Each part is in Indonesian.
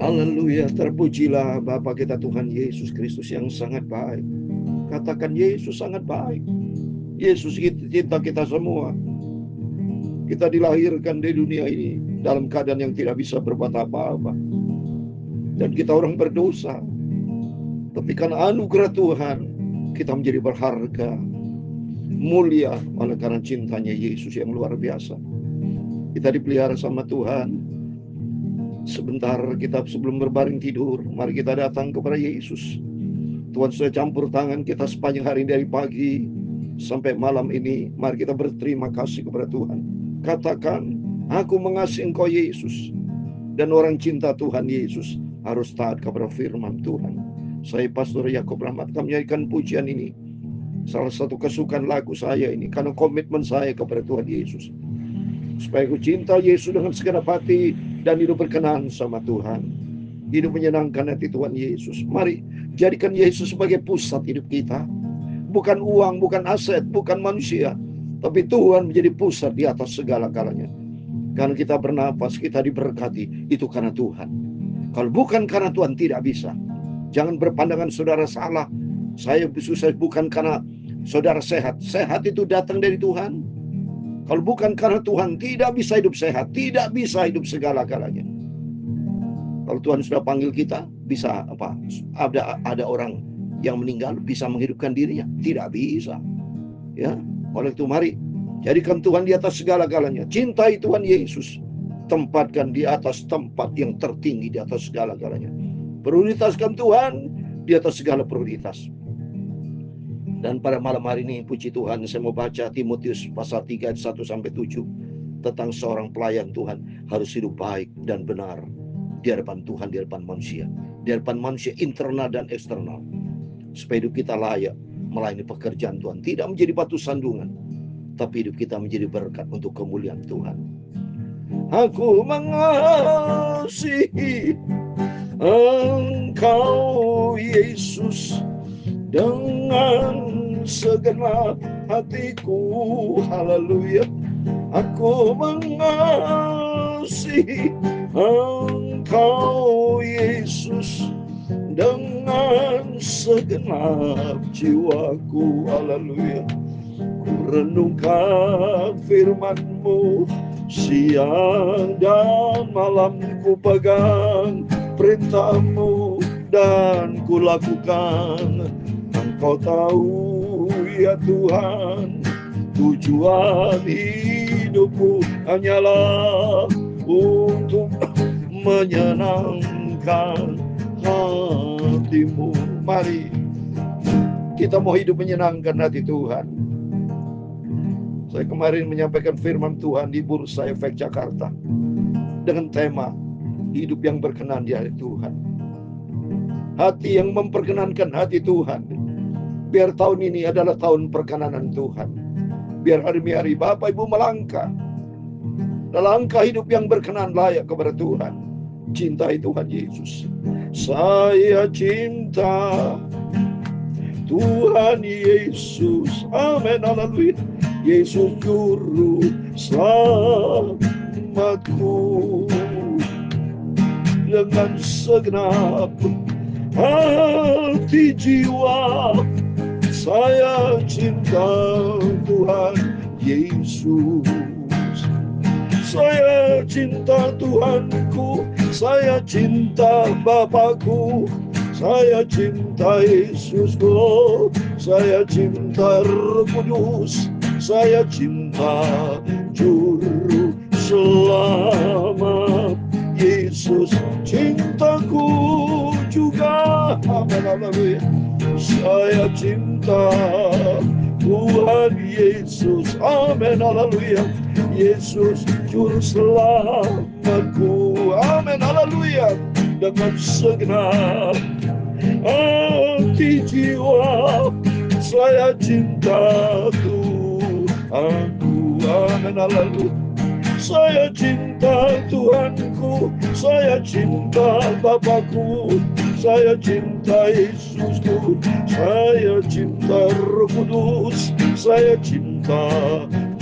Haleluya, terpujilah Bapa kita Tuhan Yesus Kristus yang sangat baik. Katakan Yesus sangat baik. Yesus cinta kita semua. Kita dilahirkan di dunia ini dalam keadaan yang tidak bisa berbuat apa-apa. Dan kita orang berdosa. Tapi karena anugerah Tuhan, kita menjadi berharga, mulia oleh karena cintanya Yesus yang luar biasa. Kita dipelihara sama Tuhan. Sebentar kita sebelum berbaring tidur, mari kita datang kepada Yesus. Tuhan sudah campur tangan kita sepanjang hari dari pagi sampai malam ini. Mari kita berterima kasih kepada Tuhan. Katakan, aku mengasihi Engkau Yesus. Dan orang cinta Tuhan Yesus harus taat kepada firman Tuhan. Saya Pastor Yakob Rahmat akan menyanyikan pujian ini. Salah satu kesukaan lagu saya ini karena komitmen saya kepada Tuhan Yesus. Supaya aku cinta Yesus dengan segenap hati dan hidup berkenan sama Tuhan. Hidup menyenangkan hati Tuhan Yesus. Mari jadikan Yesus sebagai pusat hidup kita. Bukan uang, bukan aset, bukan manusia. Tapi Tuhan menjadi pusat di atas segala-galanya. Karena kita bernapas, kita diberkati, itu karena Tuhan. Kalau bukan karena Tuhan, tidak bisa. Jangan berpandangan saudara salah. Saya susah bukan karena saudara sehat. Sehat itu datang dari Tuhan. Kalau bukan karena Tuhan, tidak bisa hidup sehat, tidak bisa hidup segala-galanya. Kalau Tuhan sudah panggil kita, bisa apa? Ada orang yang meninggal bisa menghidupkan dirinya? Tidak bisa. Ya, oleh itu mari jadikan Tuhan di atas segala-galanya. Cintai Tuhan Yesus. Tempatkan di atas tempat yang tertinggi di atas segala-galanya. Prioritaskan Tuhan di atas segala prioritas. Dan pada malam hari ini, puji Tuhan, saya mau baca Timotius pasal 3 ayat 1-7 tentang seorang pelayan Tuhan harus hidup baik dan benar di hadapan Tuhan, di hadapan manusia, di hadapan manusia internal dan eksternal, supaya hidup kita layak melayani pekerjaan Tuhan, tidak menjadi batu sandungan, tapi hidup kita menjadi berkat untuk kemuliaan Tuhan. Aku mengasihi Engkau Yesus dengan segenap hatiku, haleluya. Aku mengasihi Engkau Yesus dengan segenap jiwaku, haleluya. Ku renungkan firman-Mu siang dan malam, ku pegang perintah-Mu dan ku lakukan. Engkau tahu ya Tuhan, tujuan hidupku hanyalah untuk menyenangkan hati-Mu. Mari kita mau hidup menyenangkan hati Tuhan. Saya kemarin menyampaikan firman Tuhan di Bursa Efek Jakarta dengan tema hidup yang berkenan di hati Tuhan. Hati yang memperkenankan hati Tuhan. Biar tahun ini adalah tahun perkenanan Tuhan. Biar hari-hari Bapak Ibu melangkah dalam langkah hidup yang berkenan layak kepada Tuhan. Cintai Tuhan Yesus. Saya cinta Tuhan Yesus. Amin, haleluya. Yesus juru selamatku. Dengan segenap hati jiwa saya cinta Tuhan Yesus. Saya cinta Tuhanku, saya cinta Bapakku, saya cinta Yesusku, saya cinta Roh Kudus, saya cinta Juru Selamat Yesus. Cintaku juga, haleluya. Saya cinta Tuhan Yesus, amin, haleluya. Yesus juru selamatku, amin, haleluya. Dengan segenap hati jiwa saya cinta Tuhanku, amin, haleluya. Saya cinta Tuhanku, saya cinta Bapakku, saya cinta Yesusku, saya cinta Roh Kudus, saya cinta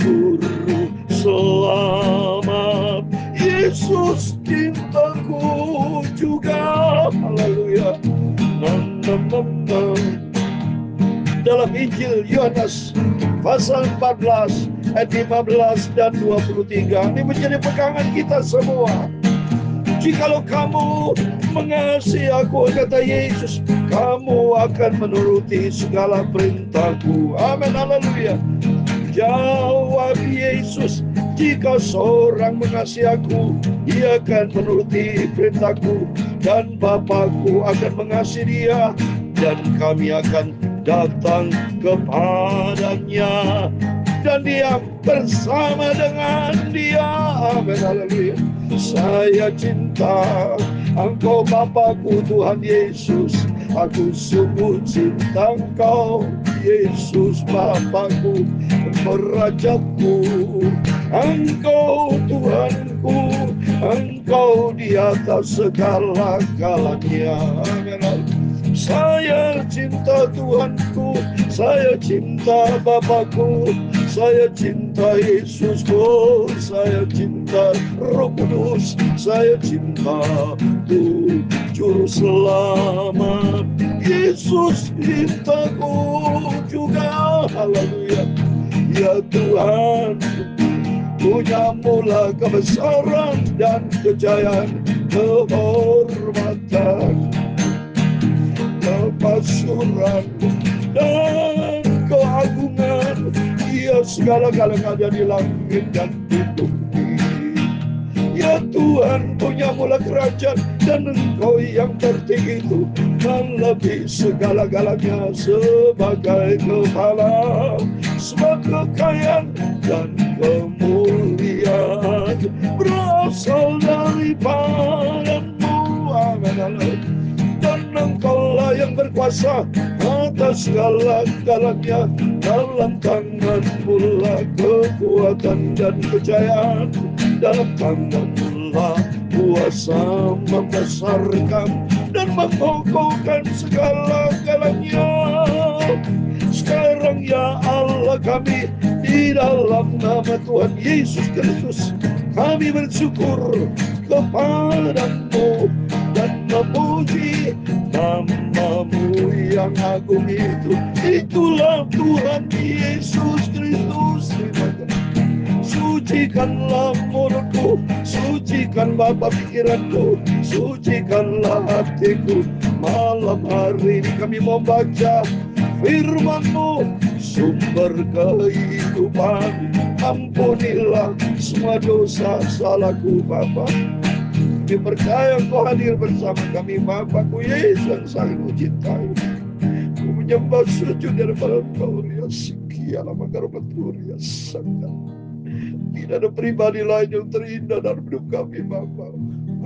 Juru Selamat Yesus. Cintaku juga dalam Injil Yohanes pasal 14 ayat 15 dan 23. Ini menjadi pegangan kita semua. Jikalau kamu mengasihi aku, kata Yesus, kamu akan menuruti segala perintahku. Amin, haleluya. Jawab Yesus, jika seorang mengasihi aku, ia akan menuruti perintahku, dan Bapakku akan mengasihi dia, dan kami akan datang kepadanya dan diam bersama dengan dia. Amin, haleluya. Saya cinta Engkau Bapakku, Tuhan Yesus. Aku sungguh cinta Engkau, Yesus Bapakku, Rajaku. Engkau Tuhanku, Engkau di atas segala-galanya. Amin. Saya cinta Tuhanku, saya cinta Bapakku, saya cinta Yesusku, saya cinta Roh Kudus, saya cinta Tuhan Juru Selamat. Yesus cintaku juga, haleluya. Ya Tuhan, punyamulah kebesaran dan kejayaan, kehormatan, kemasyhuran dan keagungan. Ya segala-galanya ada di langit dan di bumi. Ya Tuhan, punyamulah kerajaan, dan Engkau yang tertinggi itu melebihi segala-galanya sebagai kepala. Sebab kekayaan dan kemuliaan berasal daripada-Mu. Amin. Dan Engkaulah yang berkuasa atas segala-galanya. Dalam tangan-Mu lah kekuatan dan kejayaan. Dalam tangan-Mu lah kuasa membesarkan dan mengokohkan segala-galanya. Sekarang ya Allah kami, di dalam nama Tuhan Yesus Kristus, kami bersyukur kepadamu dan memuji nama-Mu yang agung itu. Itulah Tuhan Yesus Kristus. Sucikanlah mulutku, sucikan Bapa pikiranku, sucikanlah hatiku. Malam hari ini kami mau baca firman-Mu, sumber kehidupan. Ampunilah semua dosa salahku Bapa. Kami percaya Engkau hadir bersama kami, Bapakku Yesus yang sangat mencintai. Ku menyembah sujud daripada Engkau, ya sekian maka ya sangat. Tidak ada pribadi lain yang terindah dalam hidup kami, Bapa.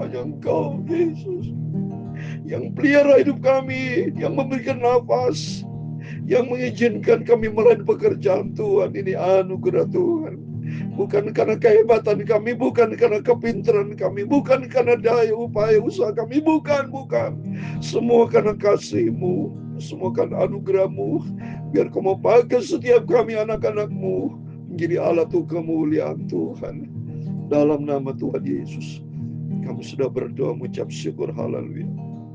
Hanya Engkau, Yesus, yang pelihara hidup kami, yang memberikan nafas, yang mengizinkan kami melayani pekerjaan Tuhan. Ini anugerah Tuhan. Bukan karena kehebatan kami, bukan karena kepintaran kami, bukan karena daya upaya usaha kami, bukan. Semua karena kasih-Mu, semua karena anugerah-Mu. Biar Kau mau pakai setiap kami anak-anak-Mu menjadi alat kemuliaan Tuhan. Dalam nama Tuhan Yesus, kami sudah berdoa mengucap syukur, haleluya.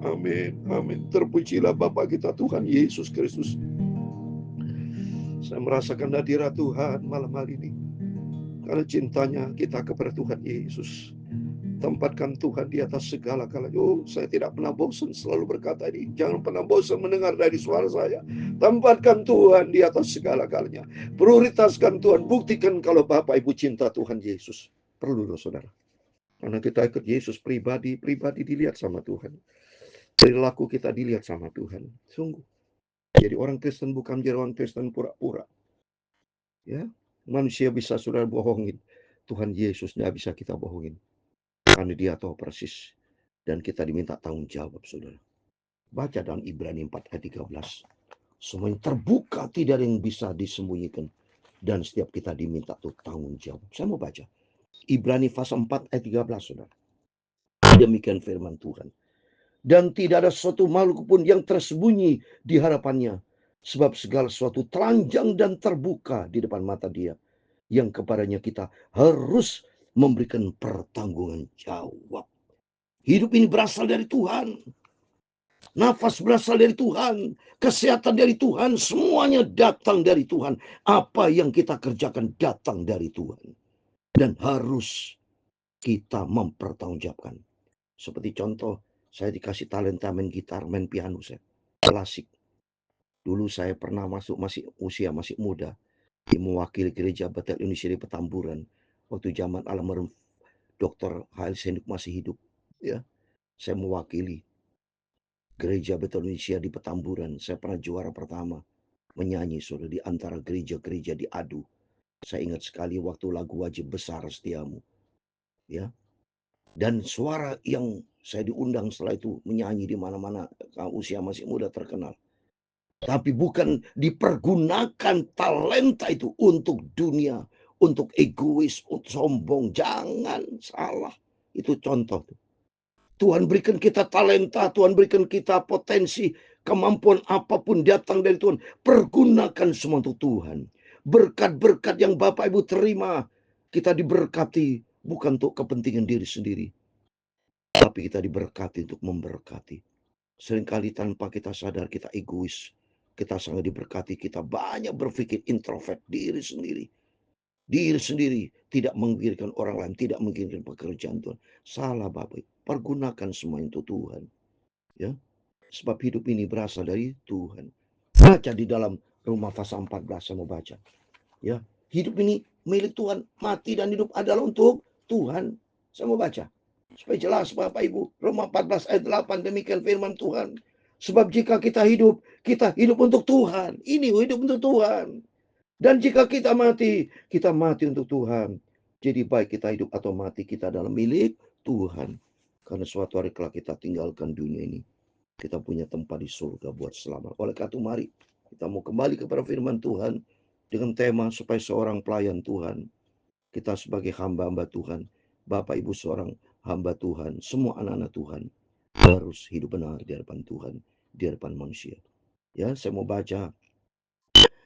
Amin, amin. Terpujilah Bapa kita Tuhan Yesus Kristus. Saya merasakan hadirat Tuhan malam hari ini. Karena cintanya kita kepada Tuhan Yesus. Tempatkan Tuhan di atas segala-galanya. Oh, saya tidak pernah bosan selalu berkata ini. Jangan pernah bosan mendengar dari suara saya. Tempatkan Tuhan di atas segala-galanya. Prioritaskan Tuhan. Buktikan kalau Bapak Ibu cinta Tuhan Yesus. Perlu loh saudara. Karena kita ikut Yesus pribadi dilihat sama Tuhan. Perilaku kita dilihat sama Tuhan. Sungguh. Jadi orang Kristen bukan jadi orang Kristen pura-pura. Ya. Manusia bisa saudara bohongin. Tuhan Yesus tidak bisa kita bohongin. Karena Dia tahu persis. Dan kita diminta tanggung jawab, saudara. Baca dalam Ibrani 4 ayat 13. Semuanya terbuka, tidak ada yang bisa disembunyikan. Dan setiap kita diminta untuk tanggung jawab. Saya mau baca. Ibrani pasal 4 ayat 13, saudara. Demikian firman Tuhan. Dan tidak ada suatu makhluk pun yang tersembunyi di hadapannya. Sebab segala sesuatu telanjang dan terbuka di depan mata Dia. Yang kepadanya kita harus memberikan pertanggungan jawab. Hidup ini berasal dari Tuhan. Nafas berasal dari Tuhan, kesehatan dari Tuhan, semuanya datang dari Tuhan. Apa yang kita kerjakan datang dari Tuhan. Dan harus kita mempertanggungjawabkan. Seperti contoh, saya dikasih talenta main gitar, main piano, saya klasik. Dulu saya pernah masuk usia masih muda, mewakili gereja Betel Indonesia di Petamburan. Waktu zaman almarhum Dr. Hail Senduk masih hidup. Ya, saya mewakili gereja Betel Indonesia di Petamburan. Saya pernah juara pertama menyanyi saudara di antara gereja-gereja di Adu. Saya ingat sekali waktu lagu Wajib Besar Setiamu. Ya. Dan suara yang saya diundang setelah itu menyanyi di mana-mana, usia masih muda terkenal. Tapi bukan dipergunakan talenta itu untuk dunia, untuk egois, untuk sombong. Jangan salah. Itu contoh. Tuhan berikan kita talenta, Tuhan berikan kita potensi, kemampuan apapun datang dari Tuhan. Pergunakan semua untuk Tuhan. Berkat-berkat yang Bapak Ibu terima, kita diberkati bukan untuk kepentingan diri sendiri, tapi kita diberkati untuk memberkati. Seringkali tanpa kita sadar kita egois. Kita sangat diberkati, kita banyak berpikir introvert, diri sendiri. Diri sendiri, tidak memikirkan orang lain, tidak memikirkan pekerjaan Tuhan. Salah Bapak, pergunakan semua untuk Tuhan. Ya, sebab hidup ini berasal dari Tuhan. Baca di dalam Roma pasal 14, saya mau baca. Ya, hidup ini milik Tuhan, mati dan hidup adalah untuk Tuhan. Saya mau baca supaya jelas Bapak Ibu. Roma 14 ayat 8, demikian firman Tuhan. Sebab jika kita hidup untuk Tuhan. Ini hidup untuk Tuhan. Dan jika kita mati untuk Tuhan. Jadi baik kita hidup atau mati, kita adalah milik Tuhan. Karena suatu hari kelak kita tinggalkan dunia ini, kita punya tempat di surga buat selamat. Oleh karena itu mari kita mau kembali kepada firman Tuhan dengan tema supaya seorang pelayan Tuhan, kita sebagai hamba-hamba Tuhan, Bapak Ibu seorang hamba Tuhan, semua anak-anak Tuhan harus hidup benar di hadapan Tuhan, di hadapan manusia. Ya, saya mau baca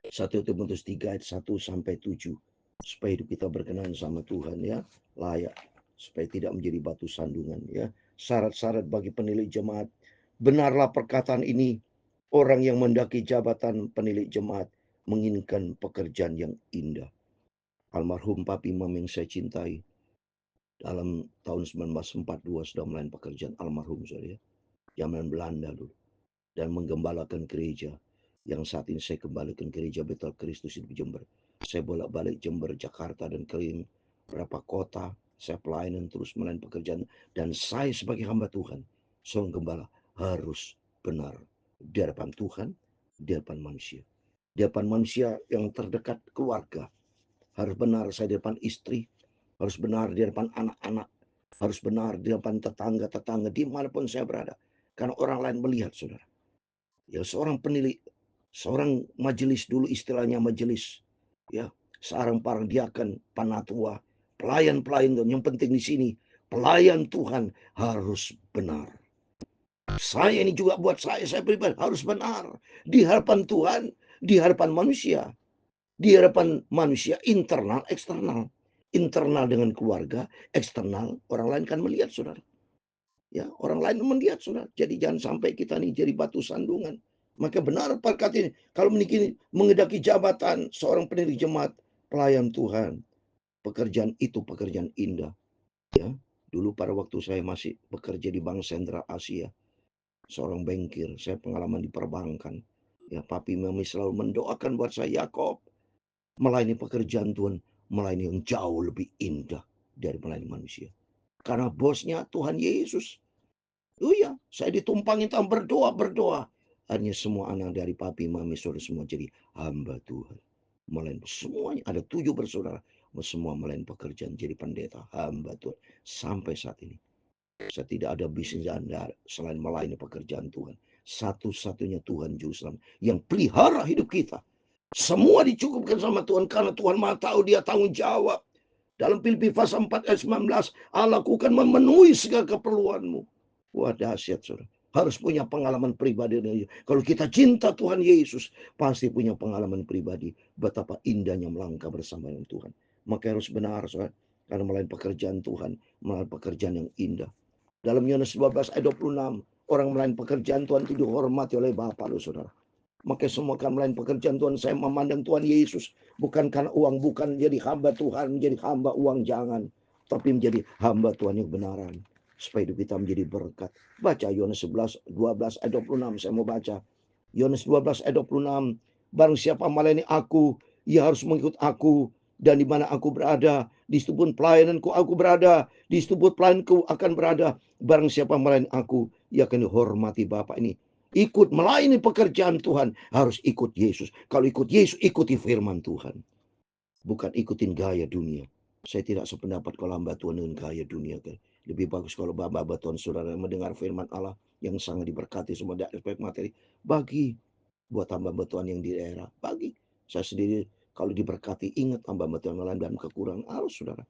1 Timotius 3 ayat 1 sampai 7 supaya hidup kita berkenan sama Tuhan, ya, layak, supaya tidak menjadi batu sandungan, ya. Syarat-syarat bagi penilik jemaat. Benarlah perkataan ini, orang yang mendaki jabatan penilik jemaat menginginkan pekerjaan yang indah. Almarhum Papi Mam yang saya cintai dalam tahun 1942 sudah melayani pekerjaan almarhum saya, zaman Belanda dulu, dan menggembalakan gereja yang saat ini saya kembalikan gereja Betel Kristus di Jember. Saya bolak-balik Jember, Jakarta, dan keliling berapa kota. Saya pelayanan terus melayani pekerjaan. Dan saya sebagai hamba Tuhan, seorang gembala, harus benar di hadapan Tuhan, di hadapan manusia. Di hadapan manusia yang terdekat keluarga. Harus benar saya di depan istri. Harus benar di hadapan anak-anak. Harus benar di hadapan tetangga-tetangga dimanapun saya berada. Karena orang lain melihat, saudara. Ya, seorang penilik, seorang majelis, dulu istilahnya majelis, ya, seorang para diaken, panatua, pelayan-pelayan Tuhan. Yang penting di sini, pelayan Tuhan harus benar. Saya ini juga buat saya pribadi harus benar di hadapan Tuhan, di hadapan manusia, di hadapan manusia internal, eksternal. Internal dengan keluarga, eksternal orang lain kan melihat, saudara. Ya, orang lain melihat, saudara. Jadi jangan sampai kita nih jadi batu sandungan. Maka benar perkat ini, kalau mengedaki jabatan seorang pendiri jemaat, pelayan Tuhan, pekerjaan itu pekerjaan indah. Ya, dulu pada waktu saya masih bekerja di Bank Sentral Asia, seorang bankir, saya pengalaman di perbankan. Ya, Papi Mami selalu mendoakan buat saya, Yakob, melayani pekerjaan Tuhan, melayani yang jauh lebih indah dari melayani manusia. Karena bosnya Tuhan Yesus. Oh iya, saya ditumpangin tahun berdoa. Hanya semua anak dari papi, mami, saudara semua jadi hamba Tuhan. Melayani semuanya, ada 7 bersaudara. Semua melayani pekerjaan jadi pendeta, hamba Tuhan. Sampai saat ini. Saya tidak ada bisnis Anda selain melayani pekerjaan Tuhan. Satu-satunya Tuhan Juru Selamat yang pelihara hidup kita. Semua dicukupkan sama Tuhan karena Tuhan Maha tahu, Dia tanggung jawab. Dalam Filipi pasal 4 ayat 19, Allah akan memenuhi segala keperluanmu. Wah, dahsyat, saudara. Harus punya pengalaman pribadi. Kalau kita cinta Tuhan Yesus, pasti punya pengalaman pribadi. Betapa indahnya melangkah bersama dengan Tuhan. Maka harus benar, saudara. Karena melayani pekerjaan Tuhan, melayani pekerjaan yang indah. Dalam Yohanes 12 ayat 26, Orang melayani pekerjaan Tuhan itu dihormati oleh Bapa loh saudara. Maka semua akan melayani pekerjaan Tuhan. Saya memandang Tuhan Yesus bukan karena uang, bukan menjadi hamba Tuhan, menjadi hamba uang, jangan. Tapi menjadi hamba Tuhan yang benaran. Supaya hidup kita menjadi berkat. Baca Yohanes 11, 12 ayat 26. Saya mau baca. Yohanes 12 ayat 26. Barang siapa melayani aku, ia harus mengikut aku. Dan di mana aku berada, di situ pun pelayananku aku berada. Di situ pun pelayananku akan berada. Barang siapa melayani aku, ia akan dihormati Bapa ini. Ikut melayani pekerjaan Tuhan, harus ikut Yesus. Kalau ikut Yesus, ikuti firman Tuhan. Bukan ikutin gaya dunia. Saya tidak sependapat kalau hamba Tuhan dengan gaya dunia. Lebih bagus kalau hamba Tuhan saudara mendengar firman Allah yang sangat diberkati semua dari aspek materi. Bagi buat hamba Tuhan yang di daerah. Bagi saya sendiri kalau diberkati, ingat hamba Tuhan yang lain dan kekurangan harus saudara.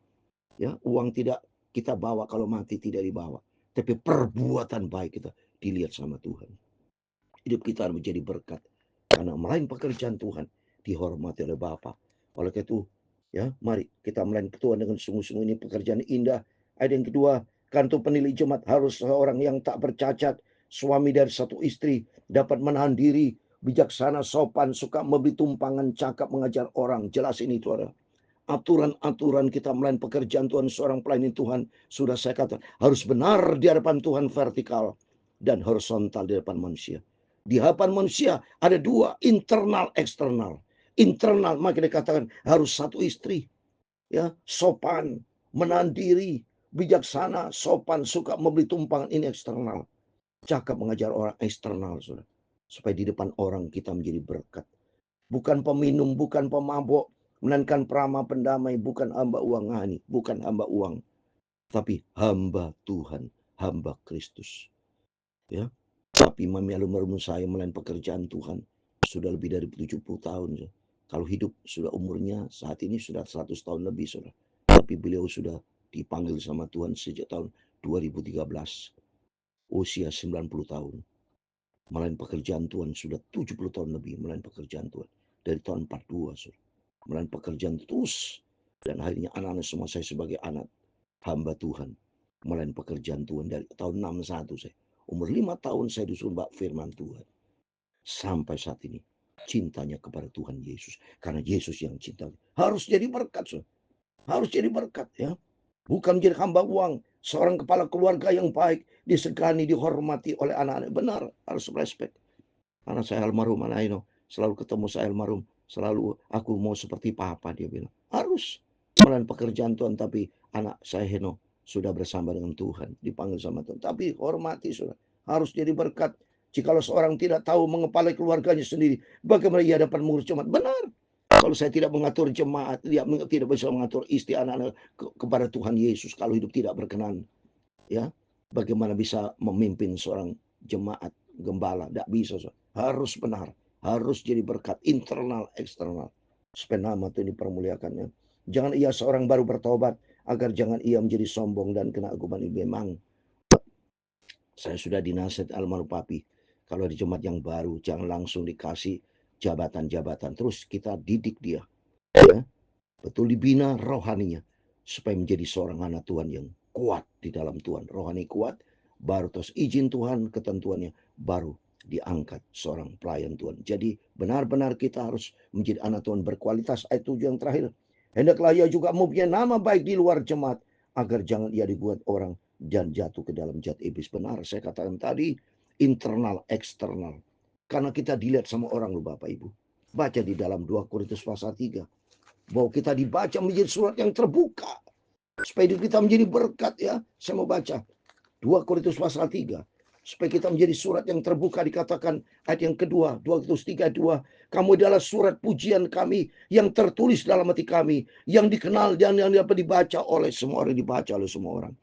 Ya, uang tidak kita bawa, kalau mati tidak dibawa. Tapi perbuatan baik kita dilihat sama Tuhan. Hidup kita menjadi berkat. Karena melayani pekerjaan Tuhan dihormati oleh Bapa. Oleh itu, ya, mari kita melayani Tuhan dengan sungguh-sungguh, ini pekerjaan indah. Ayat yang kedua, kantor penilai jemaat harus seorang yang tak bercacat, suami dari satu istri, dapat menahan diri, bijaksana, sopan, suka memberi tumpangan, cakap, mengajar orang. Jelas ini itu ada. Aturan-aturan kita melayani pekerjaan Tuhan, seorang pelayan Tuhan, sudah saya katakan, harus benar di hadapan Tuhan, vertikal dan horizontal di hadapan manusia. Di hadapan manusia ada dua, internal, eksternal. Internal, maka dikatakan harus satu istri, ya, sopan, menahan diri, bijaksana, sopan, suka memberi tumpangan, ini eksternal. Cakap mengajar orang, eksternal, saudara. Supaya di depan orang kita menjadi berkat. Bukan peminum, bukan pemabok, melainkan peramal pendamai, bukan hamba uang ngani, bukan hamba uang, tapi hamba Tuhan, hamba Kristus. Ya, tapi mami almarhum saya melayani pekerjaan Tuhan sudah lebih dari 70 tahun. Ya. Kalau hidup sudah umurnya saat ini sudah 100 tahun lebih, saudara. Tapi beliau sudah dipanggil sama Tuhan sejak tahun 2013, usia 90 tahun. Melayani pekerjaan Tuhan sudah 70 tahun lebih, melayani pekerjaan Tuhan. Dari tahun 42, saudara. Melayani pekerjaan terus. Dan akhirnya anak-anak semua saya sebagai anak hamba Tuhan. Melayani pekerjaan Tuhan dari tahun 61 saya. Umur 5 tahun saya disuruh bak firman Tuhan. Sampai saat ini. Cintanya kepada Tuhan Yesus. Karena Yesus yang cinta. Harus jadi berkat, saudara. Harus jadi berkat, ya. Bukan menjadi hamba uang. Seorang kepala keluarga yang baik, disegani, dihormati oleh anak-anak. Benar, harus respect. Karena saya almarhum anak ini, selalu ketemu saya almarhum, selalu aku mau seperti papa, dia bilang. Harus melayani pekerjaan Tuhan, tapi anak saya Heno sudah bersama dengan Tuhan, dipanggil sama Tuhan. Tapi hormati, sudah harus jadi berkat. Jikalau seorang tidak tahu mengepalai keluarganya sendiri, bagaimana ia dapat mengurus jemaat? Benar. Kalau saya tidak mengatur jemaat, dia tidak bisa mengatur istri anak-anak kepada Tuhan Yesus. Kalau hidup tidak berkenan, ya, bagaimana bisa memimpin seorang jemaat gembala? Tidak bisa. Harus benar, harus jadi berkat internal, eksternal, supaya nama Tuhan dipermuliakannya. Jangan ia seorang baru bertobat, agar jangan ia menjadi sombong dan kena hukuman. Memang saya sudah dinasihat almarhum papi, kalau di jemaat yang baru jangan langsung dikasih jabatan-jabatan, terus kita didik dia, ya, betul dibina rohaninya supaya menjadi seorang anak Tuhan yang kuat di dalam Tuhan, rohani kuat, baru terus izin Tuhan ketentuannya, baru diangkat seorang pelayan Tuhan. Jadi benar-benar kita harus menjadi anak Tuhan berkualitas. Ayat 7 yang terakhir, hendaklah ia juga mempunyai nama baik di luar jemaat, agar jangan ia dibuat orang dan jatuh ke dalam jat iblis. Benar saya katakan tadi, internal, eksternal. Karena kita dilihat sama orang loh Bapak Ibu. Baca di dalam 2 Korintus pasal 3. Bahwa kita dibaca menjadi surat yang terbuka. Supaya kita menjadi berkat, ya. Saya mau baca 2 Korintus pasal 3. Supaya kita menjadi surat yang terbuka, dikatakan ayat yang kedua, 2 Korintus 3:2. Kamu adalah surat pujian kami yang tertulis dalam hati kami, yang dikenal dan yang dapat dibaca oleh semua orang, dibaca oleh semua orang.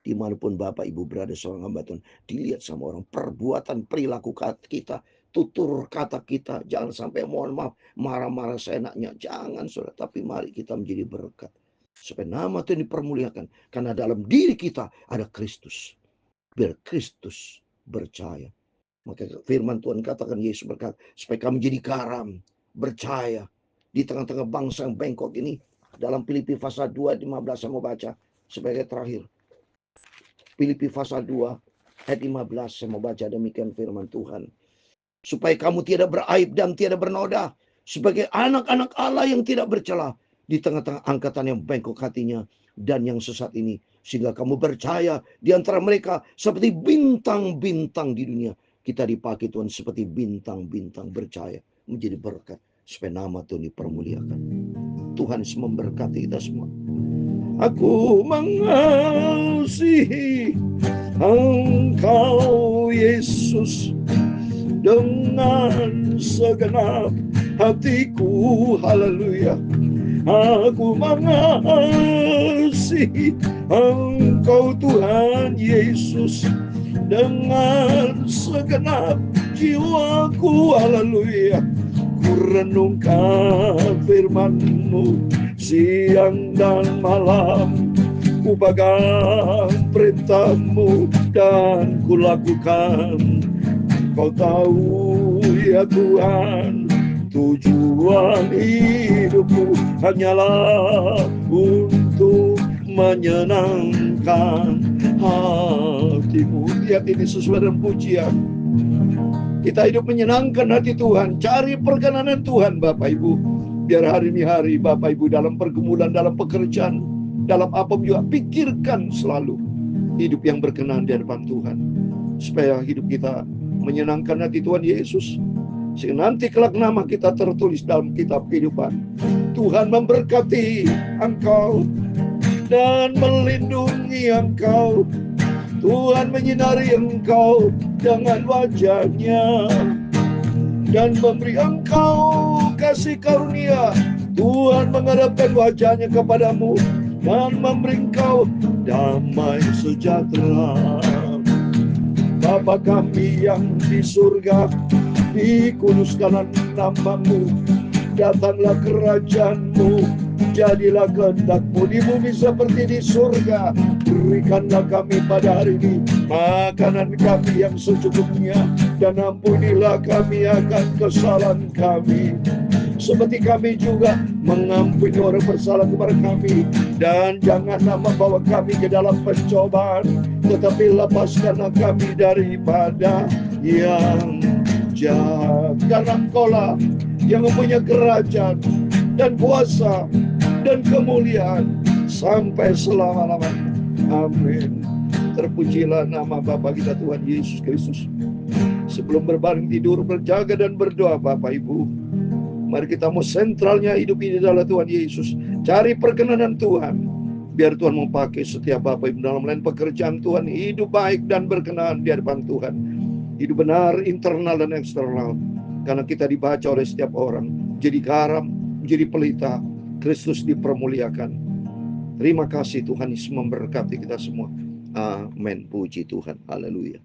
Dimanapun Bapak Ibu berada seorang hamba Tuhan, dilihat sama orang, perbuatan perilaku kita, tutur kata kita, jangan sampai mohon maaf marah-marah seenaknya, jangan saudara, tapi mari kita menjadi berkat supaya nama Tuhan dipermuliakan, karena dalam diri kita ada Kristus. Biar Kristus bercahaya. Maka firman Tuhan katakan, Yesus berkata, supaya kamu menjadi garam, bercahaya di tengah-tengah bangsa yang bengkok ini. Dalam Filipi pasal 2:15 saya mau baca sebagai terakhir. Filipi pasal 2 Ayat 15 saya mau baca demikian firman Tuhan. Supaya kamu tidak beraib dan tidak bernoda, sebagai anak-anak Allah yang tidak bercela di tengah-tengah angkatan yang bengkok hatinya dan yang sesat ini, sehingga kamu percaya di antara mereka seperti bintang-bintang di dunia. Kita dipakai Tuhan seperti bintang-bintang, bercahaya menjadi berkat supaya nama Tuhan dipermuliakan. Tuhan memberkati kita semua. Aku mengasihi Engkau Yesus dengan segenap hatiku, haleluya. Aku mengasihi Engkau Tuhan Yesus dengan segenap jiwaku, haleluya. Ku renungkan firman-Mu siang dan malam, ku pegang perintah-Mu dan ku lakukan. Kau tahu ya Tuhan, tujuan hidupku hanyalah untuk menyenangkan hati-Mu. Lihat ini sesuai dengan pujian. Kita hidup menyenangkan hati Tuhan. Cari perkenanan Tuhan Bapak Ibu. Biar hari ini hari Bapak Ibu dalam pergumulan, dalam pekerjaan, dalam apa juga, pikirkan selalu hidup yang berkenan di hadapan Tuhan. Supaya hidup kita menyenangkan hati Tuhan Yesus. Sehingga nanti kelak nama kita tertulis dalam kitab kehidupan. Tuhan memberkati engkau dan melindungi engkau. Tuhan menyinari engkau dengan wajah-Nya dan memberi engkau kasih karunia. Tuhan menghadapkan wajah-Nya kepadamu dan memberi engkau damai sejahtera. Bapa kami yang di surga, dikuduskanlah nama-Mu, datanglah kerajaan-Mu, jadilah kehendak-Mu di bumi seperti di surga. Berikanlah kami pada hari ini makanan kami yang secukupnya, dan ampunilah kami akan kesalahan kami, seperti kami juga mengampuni orang bersalah kepada kami. Dan janganlah membawa kami ke dalam pencobaan, tetapi lepaskanlah kami daripada yang jahat. Karena Engkau-lah yang mempunyai kerajaan dan kuasa dan kemuliaan sampai selama-lamanya. Amin. Terpujilah nama Bapa kita Tuhan Yesus Kristus. Sebelum berbaring tidur, berjaga dan berdoa Bapak Ibu, mari kita mau sentralnya hidup ini adalah Tuhan Yesus. Cari perkenanan Tuhan. Biar Tuhan mau pakai setiap Bapak Ibu dalam lain pekerjaan Tuhan. Hidup baik dan berkenan di hadapan Tuhan. Hidup benar internal dan eksternal. Karena kita dibaca oleh setiap orang. Jadi garam, menjadi pelita. Kristus dipermuliakan. Terima kasih Tuhan Yesus memberkati kita semua. Amin. Puji Tuhan. Haleluya.